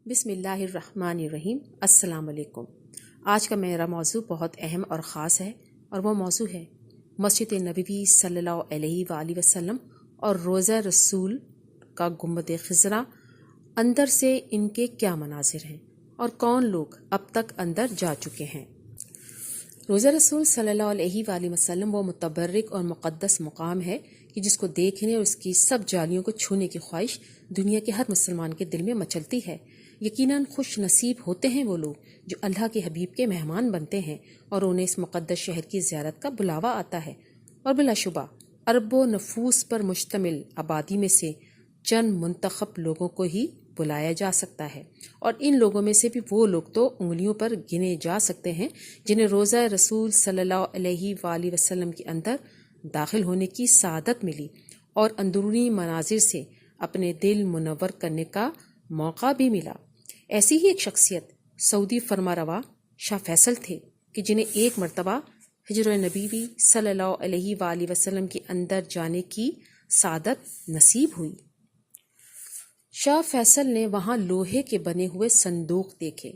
بسم اللہ الرحمن الرحیم۔ السلام علیکم۔ آج کا میرا موضوع بہت اہم اور خاص ہے، اور وہ موضوع ہے مسجد نبوی صلی اللہ علیہ وآلہ وسلم اور روضہ رسول کا گنبد خضرا، اندر سے ان کے کیا مناظر ہیں اور کون لوگ اب تک اندر جا چکے ہیں۔ روضہ رسول صلی اللہ علیہ وآلہ وسلم وہ متبرک اور مقدس مقام ہے کہ جس کو دیکھنے اور اس کی سب جالیوں کو چھونے کی خواہش دنیا کے ہر مسلمان کے دل میں مچلتی ہے۔ یقیناً خوش نصیب ہوتے ہیں وہ لوگ جو اللہ کے حبیب کے مہمان بنتے ہیں اور انہیں اس مقدس شہر کی زیارت کا بلاوا آتا ہے، اور بلا شبہ ارب و نفوس پر مشتمل آبادی میں سے چند منتخب لوگوں کو ہی بلایا جا سکتا ہے، اور ان لوگوں میں سے بھی وہ لوگ تو انگلیوں پر گنے جا سکتے ہیں جنہیں روضہ رسول صلی اللہ علیہ وآلہ وسلم کے اندر داخل ہونے کی سعادت ملی اور اندرونی مناظر سے اپنے دل منور کرنے کا موقع بھی ملا۔ ایسی ہی ایک شخصیت سعودی فرمانروا شاہ فیصل تھے کہ جنہیں ایک مرتبہ حجر نبوی صلی اللہ علیہ وآلہ وسلم کے اندر جانے کی سعادت نصیب ہوئی۔ شاہ فیصل نے وہاں لوہے کے بنے ہوئے صندوق دیکھے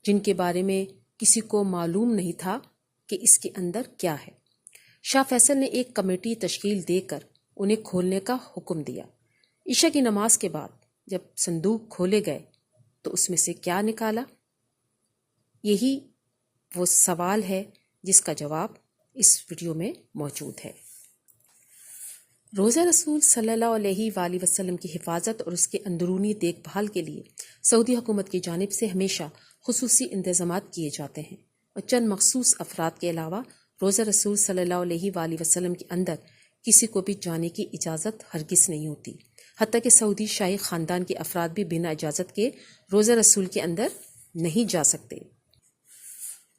جن کے بارے میں کسی کو معلوم نہیں تھا کہ اس کے اندر کیا ہے۔ شاہ فیصل نے ایک کمیٹی تشکیل دے کر انہیں کھولنے کا حکم دیا۔ عشاء کی نماز کے بعد جب صندوق کھولے گئے تو اس میں سے کیا نکالا؟ یہی وہ سوال ہے جس کا جواب اس ویڈیو میں موجود ہے۔ روضہ رسول صلی اللہ علیہ وآلہ وسلم کی حفاظت اور اس کے اندرونی دیکھ بھال کے لیے سعودی حکومت کی جانب سے ہمیشہ خصوصی انتظامات کیے جاتے ہیں، اور چند مخصوص افراد کے علاوہ روضہ رسول صلی اللہ علیہ وآلہ وسلم کے اندر کسی کو بھی جانے کی اجازت ہرگز نہیں ہوتی، حتیٰ کہ سعودی شاہی خاندان کے افراد بھی بنا اجازت کے روضہ رسول کے اندر نہیں جا سکتے۔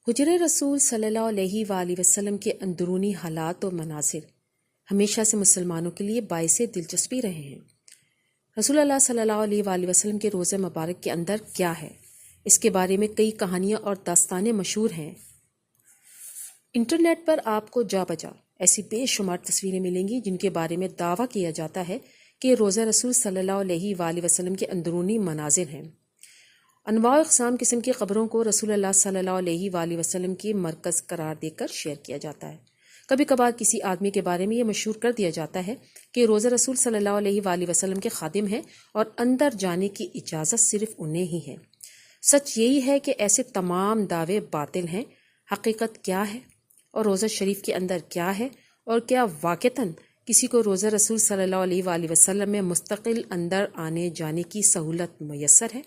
حجر رسول صلی اللہ علیہ وآلہ وسلم کے اندرونی حالات و مناظر ہمیشہ سے مسلمانوں کے لیے باعث دلچسپی رہے ہیں۔ رسول اللہ صلی اللہ علیہ وآلہ وسلم کے روضہ مبارک کے اندر کیا ہے، اس کے بارے میں کئی کہانیاں اور داستانیں مشہور ہیں۔ انٹرنیٹ پر آپ کو جا بجا ایسی بے شمار تصویریں ملیں گی جن کے بارے میں دعویٰ کیا جاتا ہے کہ روضہ رسول صلی اللہ علیہ وآلہ وسلم کے اندرونی مناظر ہیں۔ انواع و اقسام قسم کی خبروں کو رسول اللہ صلی اللہ علیہ وآلہ وسلم کی مرکز قرار دے کر شیئر کیا جاتا ہے۔ کبھی کبھار کسی آدمی کے بارے میں یہ مشہور کر دیا جاتا ہے کہ روضہ رسول صلی اللہ علیہ وآلہ وسلم کے خادم ہیں اور اندر جانے کی اجازت صرف انہیں ہی ہے۔ سچ یہی ہے کہ ایسے تمام دعوے باطل ہیں۔ حقیقت کیا ہے اور روضہ شریف کے اندر کیا ہے، اور کیا واقعتاً کسی کو روضہ رسول صلی اللہ علیہ وآلہ وسلم میں مستقل اندر آنے جانے کی سہولت میسر ہے؟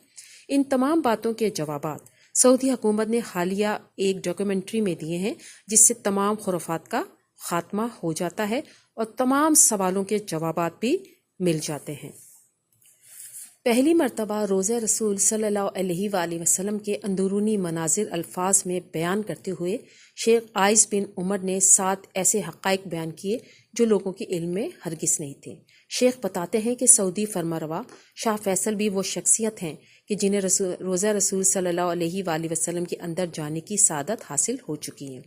ان تمام باتوں کے جوابات سعودی حکومت نے حالیہ ایک ڈاکیومنٹری میں دیے ہیں، جس سے تمام خرافات کا خاتمہ ہو جاتا ہے اور تمام سوالوں کے جوابات بھی مل جاتے ہیں۔ پہلی مرتبہ روضہ رسول صلی اللہ علیہ وآلہ وسلم کے اندرونی مناظر الفاظ میں بیان کرتے ہوئے شیخ عائض بن عمر نے 7 ایسے حقائق بیان کیے جو لوگوں کے علم میں ہرگز نہیں تھے۔ شیخ بتاتے ہیں کہ سعودی فرمانروا شاہ فیصل بھی وہ شخصیت ہیں کہ جنہیں روضہ رسول صلی اللہ علیہ وآلہ وسلم کے اندر جانے کی سعادت حاصل ہو چکی ہے۔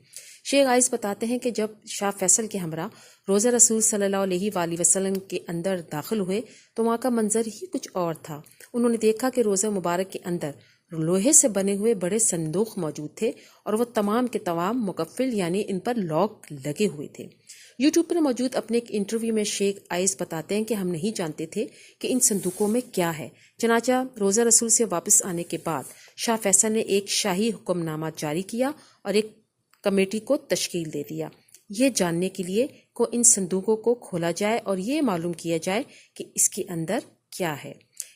شیخ عائض بتاتے ہیں کہ جب شاہ فیصل کے ہمراہ روضہ رسول صلی اللہ علیہ وآلہ وسلم کے اندر داخل ہوئے تو وہاں کا منظر ہی کچھ اور تھا۔ انہوں نے دیکھا کہ روضہ مبارک کے اندر لوہے سے بنے ہوئے بڑے صندوق موجود تھے، اور وہ تمام کے تمام مقفل یعنی ان پر لاک لگے ہوئے تھے۔ یوٹیوب پر موجود اپنے ایک انٹرویو میں شیخ عائض بتاتے ہیں کہ ہم نہیں جانتے تھے کہ ان صندوقوں میں کیا ہے، چنانچہ روضہ رسول سے واپس آنے کے بعد شاہ فیصل نے ایک شاہی حکم نامہ جاری کیا اور ایک کمیٹی کو تشکیل دے دیا، یہ جاننے کے لیے کہ ان صندوقوں کو کھولا جائے اور یہ معلوم کیا جائے کہ اس کے اندر کیا ہے۔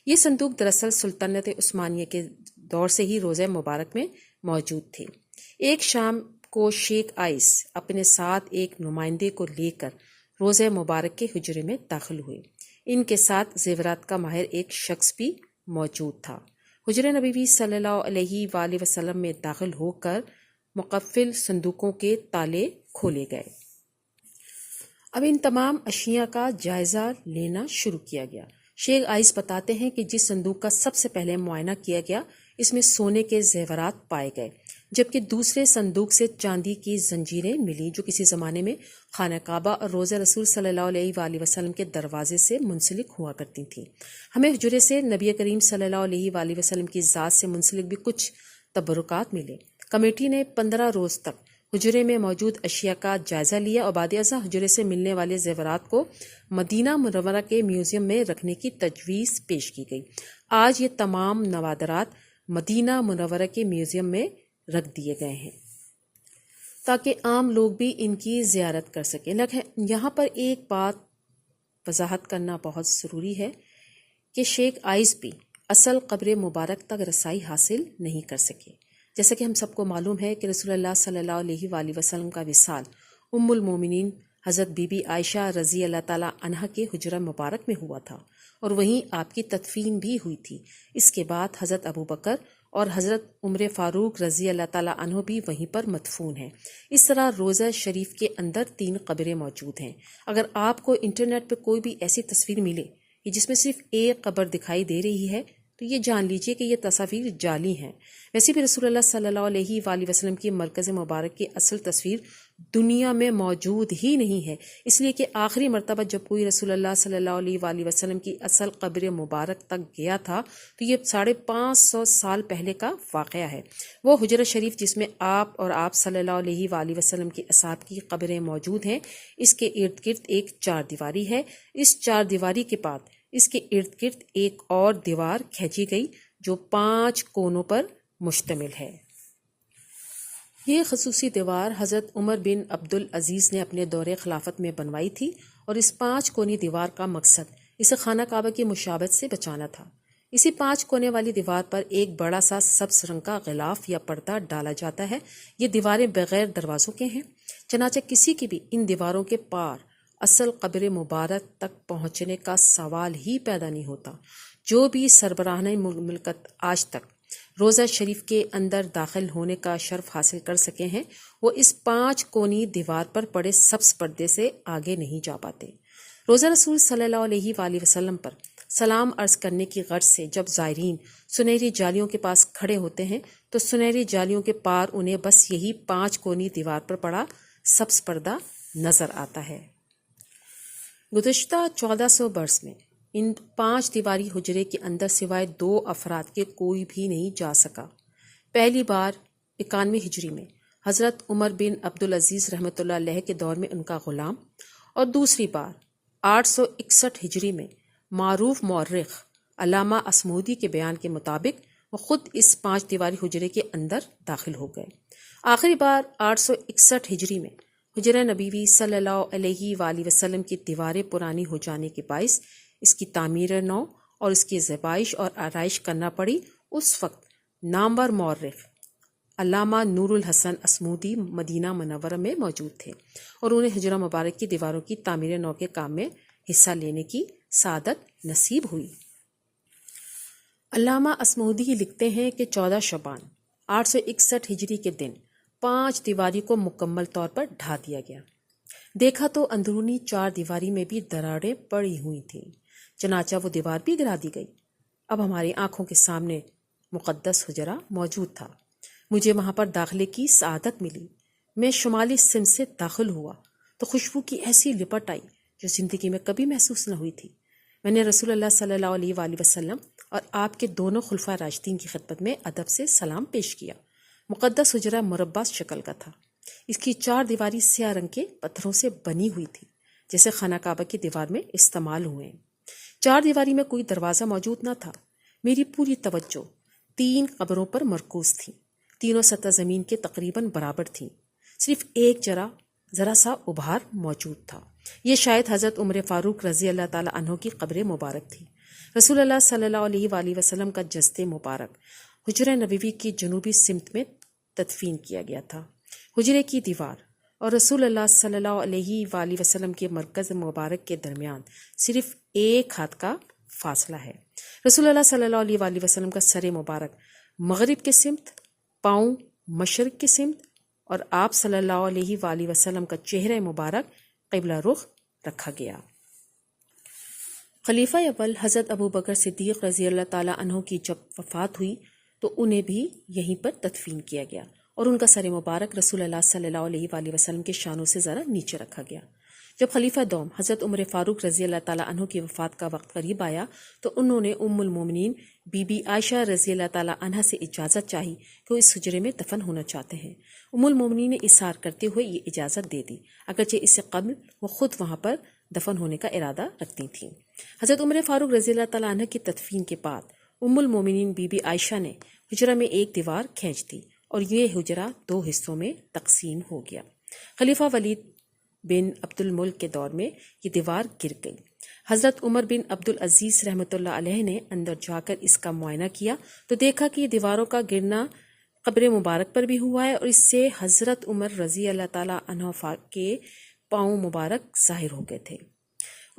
یہ صندوق دراصل سلطنت عثمانیہ کے دور سے ہی روضہ مبارک میں موجود تھے۔ ایک شام کو شیخ عائض اپنے ساتھ ایک نمائندے کو لے کر روضہ مبارک کے حجرے میں داخل ہوئے۔ ان کے ساتھ زیورات کا ماہر ایک شخص بھی موجود تھا۔ حجر نبوی صلی اللہ علیہ وآلہ وسلم میں داخل ہو کر مقفل صندوقوں کے تالے کھولے گئے۔ اب ان تمام اشیاء کا جائزہ لینا شروع کیا گیا۔ شیخ عائض بتاتے ہیں کہ جس صندوق کا سب سے پہلے معائنہ کیا گیا اس میں سونے کے زیورات پائے گئے۔ جبکہ دوسرے صندوق سے چاندی کی زنجیریں ملی جو کسی زمانے میں خانہ کعبہ اور روضہ رسول صلی اللہ علیہ وآلہ وسلم کے دروازے سے منسلک ہوا کرتی تھیں۔ ہمیں حجرے سے نبی کریم صلی اللہ علیہ وآلہ وسلم کی ذات سے منسلک بھی کچھ تبرکات ملے۔ کمیٹی نے 15 روز تک حجرے میں موجود اشیاء کا جائزہ لیا اور بعد ازاں حجرے سے ملنے والے زیورات کو مدینہ منورہ کے میوزیم میں رکھنے کی تجویز پیش کی گئی۔ آج یہ تمام نوادرات مدینہ منورہ کے میوزیم میں رکھ دیے گئے ہیں تاکہ عام لوگ بھی ان کی زیارت کر سکیں۔ یہاں پر ایک بات وضاحت کرنا بہت ضروری ہے کہ شیخ آئس بھی اصل قبر مبارک تک رسائی حاصل نہیں کر سکے۔ جیسا کہ ہم سب کو معلوم ہے کہ رسول اللہ صلی اللہ علیہ وآلہ وسلم کا وصال ام المومنین حضرت بی بی عائشہ رضی اللہ تعالی عنہا کے حجرہ مبارک میں ہوا تھا اور وہیں آپ کی تدفین بھی ہوئی تھی۔ اس کے بعد حضرت ابو بکر اور حضرت عمر فاروق رضی اللہ تعالی عنہ بھی وہیں پر مدفون ہیں۔ اس طرح روضہ شریف کے اندر 3 قبریں موجود ہیں۔ اگر آپ کو انٹرنیٹ پہ کوئی بھی ایسی تصویر ملے کہ جس میں صرف ایک قبر دکھائی دے رہی ہے تو یہ جان لیجئے کہ یہ تصاویر جعلی ہیں۔ ویسے بھی رسول اللہ صلی اللہ علیہ وآلہ وسلم کی مرکز مبارک کی اصل تصویر دنیا میں موجود ہی نہیں ہے، اس لیے کہ آخری مرتبہ جب کوئی رسول اللہ صلی اللہ علیہ وآلہ وسلم کی اصل قبر مبارک تک گیا تھا تو یہ 550 سال پہلے کا واقعہ ہے۔ وہ حجرہ شریف جس میں آپ اور آپ صلی اللہ علیہ وآلہ وسلم کے اصحاب کی قبریں موجود ہیں، اس کے ارد گرد ایک 4 دیواری ہے۔ اس 4 دیواری کے بعد اس کے ارد گرد ایک اور دیوار کھینچی گئی جو 5 کونوں پر مشتمل ہے۔ یہ خصوصی دیوار حضرت عمر بن عبدالعزیز نے اپنے دور خلافت میں بنوائی تھی اور اس 5 کونی دیوار کا مقصد اسے خانہ کعبہ کی مشابہت سے بچانا تھا۔ اسی 5 کونے والی دیوار پر ایک بڑا سا سبز رنگ کا غلاف یا پردہ ڈالا جاتا ہے۔ یہ دیواریں بغیر دروازوں کے ہیں، چنانچہ کسی کی بھی ان دیواروں کے پار اصل قبر مبارک تک پہنچنے کا سوال ہی پیدا نہیں ہوتا۔ جو بھی سربراہان مملکت آج تک روضہ شریف کے اندر داخل ہونے کا شرف حاصل کر سکے ہیں، وہ اس 5 کونی دیوار پر پڑے سبز پردے سے آگے نہیں جا پاتے۔ روضہ رسول صلی اللہ علیہ وآلہ وسلم پر سلام عرض کرنے کی غرض سے جب زائرین سنہری جالیوں کے پاس کھڑے ہوتے ہیں تو سنہری جالیوں کے پار انہیں بس یہی 5 کونی دیوار پر پڑا سبز پردہ نظر آتا ہے۔ گزشتہ 1400 برس میں ان 5 دیواری حجرے کے اندر سوائے 2 افراد کے کوئی بھی نہیں جا سکا۔ پہلی بار 91 ہجری میں حضرت عمر بن عبدالعزیز رحمۃ اللہ علیہ کے دور میں ان کا غلام، اور دوسری بار 861 ہجری میں معروف مورخ علامہ اصمودی کے بیان کے مطابق وہ خود اس 5 دیواری حجرے کے اندر داخل ہو گئے۔ آخری بار 861 ہجری میں حجرہ نبوی صلی اللہ علیہ وآلہ وسلم کی دیواریں پرانی ہو جانے کے باعث اس کی تعمیر نو اور اس کی زیبائش اور آرائش کرنا پڑی۔ اس وقت نامور مورخ علامہ نور الحسن اصمودی مدینہ منورہ میں موجود تھے اور انہیں حجرہ مبارک کی دیواروں کی تعمیر نو کے کام میں حصہ لینے کی سعادت نصیب ہوئی۔ علامہ اصمودی لکھتے ہیں کہ 14 شعبان 861 ہجری کے دن 5 دیواری کو مکمل طور پر ڈھا دیا گیا۔ دیکھا تو اندرونی 4 دیواری میں بھی دراڑیں پڑی ہوئی تھیں، چنانچہ وہ دیوار بھی گرا دی گئی۔ اب ہماری آنکھوں کے سامنے مقدس حجرہ موجود تھا۔ مجھے وہاں پر داخلے کی سعادت ملی۔ میں شمالی سمت سے داخل ہوا تو خوشبو کی ایسی لپٹ آئی جو زندگی میں کبھی محسوس نہ ہوئی تھی۔ میں نے رسول اللہ صلی اللہ علیہ وآلہ وسلم اور آپ کے دونوں خلفاء راشدین کی خدمت میں ادب سے سلام پیش کیا۔ مقدس حجرہ مربع شکل کا تھا۔ اس کی 4 دیواری سیاہ رنگ کے پتھروں سے بنی ہوئی تھی جیسے خانہ کعبہ کی دیوار میں استعمال ہوئے ہیں۔ 4 دیواری میں کوئی دروازہ موجود نہ تھا۔ میری پوری توجہ 3 قبروں پر مرکوز تھی۔ تینوں سطح زمین کے تقریباً برابر تھیں، صرف ایک ذرا سا ابھار موجود تھا۔ یہ شاید حضرت عمر فاروق رضی اللہ تعالی عنہ کی قبر مبارک تھی۔ رسول اللہ صلی اللہ علیہ وآلہ وسلم کا جسد مبارک حجرہ نبوی کی جنوبی سمت میں تدفین کیا گیا تھا۔ حجرے کی دیوار اور رسول اللہ صلی اللہ علیہ وآلہ وسلم کے مرکز مبارک کے درمیان صرف 1 ہاتھ کا فاصلہ ہے۔ رسول اللہ صلی اللہ علیہ وآلہ وسلم کا سر مبارک مغرب کے سمت، پاؤں مشرق کی سمت، اور آپ صلی اللہ علیہ وآلہ وسلم کا چہرہ مبارک قبلہ رخ رکھا گیا۔ خلیفہ اول حضرت ابو بکر صدیق رضی اللہ تعالی عنہ کی جب وفات ہوئی تو انہیں بھی یہیں پر تدفین کیا گیا اور ان کا سر مبارک رسول اللہ صلی اللہ علیہ وآلہ وسلم کے شانوں سے ذرا نیچے رکھا گیا۔ جب خلیفہ دوم حضرت عمر فاروق رضی اللہ تعالیٰ عنہ کی وفات کا وقت قریب آیا تو انہوں نے ام المومنین بی بی عائشہ رضی اللہ تعالیٰ عنہ سے اجازت چاہی کہ وہ اس حجرے میں دفن ہونا چاہتے ہیں۔ ام المومنین نے اصرار کرتے ہوئے یہ اجازت دے دی، اگرچہ اس سے قبل وہ خود وہاں پر دفن ہونے کا ارادہ رکھتی تھیں۔ حضرت عمر فاروق رضی اللہ تعالیٰ عنہ کی تدفین کے بعد ام المومنین بی بی عائشہ نے حجرہ میں ایک دیوار کھینچ دی اور یہ حجرہ 2 حصوں میں تقسیم ہو گیا۔ خلیفہ ولید بن عبد الملک کے دور میں یہ دیوار گر گئی۔ حضرت عمر بن عبد العزیز رحمۃ اللہ علیہ نے اندر جا کر اس کا معائنہ کیا تو دیکھا کہ یہ دیواروں کا گرنا قبر مبارک پر بھی ہوا ہے اور اس سے حضرت عمر رضی اللہ تعالیٰ عنہ کے پاؤں مبارک ظاہر ہو گئے تھے۔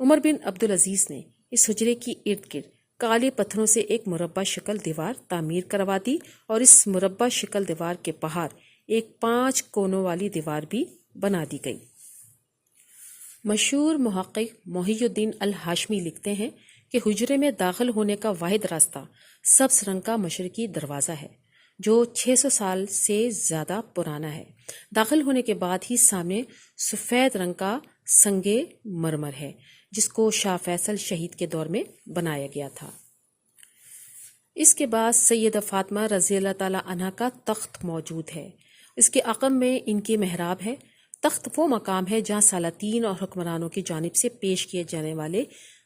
عمر بن عبد العزیز نے اس حجرے کی ارد گرد کالے پتھروں سے ایک مربع شکل دیوار تعمیر کروا دی اور اس مربع شکل دیوار کے باہر ایک 5 کونوں والی دیوار بھی بنا دی گئی۔ مشہور محقق محی الدین الہاشمی لکھتے ہیں کہ حجرے میں داخل ہونے کا واحد راستہ سبز رنگ کا مشرقی دروازہ ہے جو 600 سال سے زیادہ پرانا ہے۔ داخل ہونے کے بعد ہی سامنے سفید رنگ کا سنگ مرمر ہے جس کو شاہ فیصل شہید کے دور میں بنایا گیا تھا۔ اس کے بعد سیدہ فاطمہ رضی اللہ تعالیٰ عنہ کا تخت موجود ہے۔ اس کے عقب میں ان کی محراب ہے۔ تخت وہ مقام ہے جہاں سلاطین اور حکمرانوں کی جانب سے پیش کیے جانے والے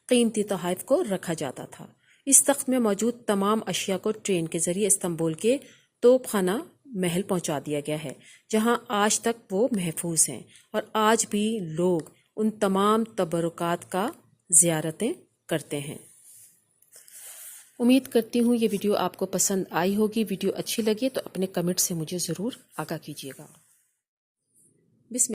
قیمتی تحائف کو رکھا جاتا تھا۔ اس تخت میں موجود تمام اشیاء کو ٹرین کے ذریعے استنبول کے توپ خانہ محل پہنچا دیا گیا ہے جہاں آج تک وہ محفوظ ہیں اور آج بھی لوگ ان تمام تبرکات کا زیارتیں کرتے ہیں۔ امید کرتی ہوں یہ ویڈیو آپ کو پسند آئی ہوگی۔ ویڈیو اچھی لگی تو اپنے کمنٹ سے مجھے ضرور آگاہ کیجیے گا۔ بسم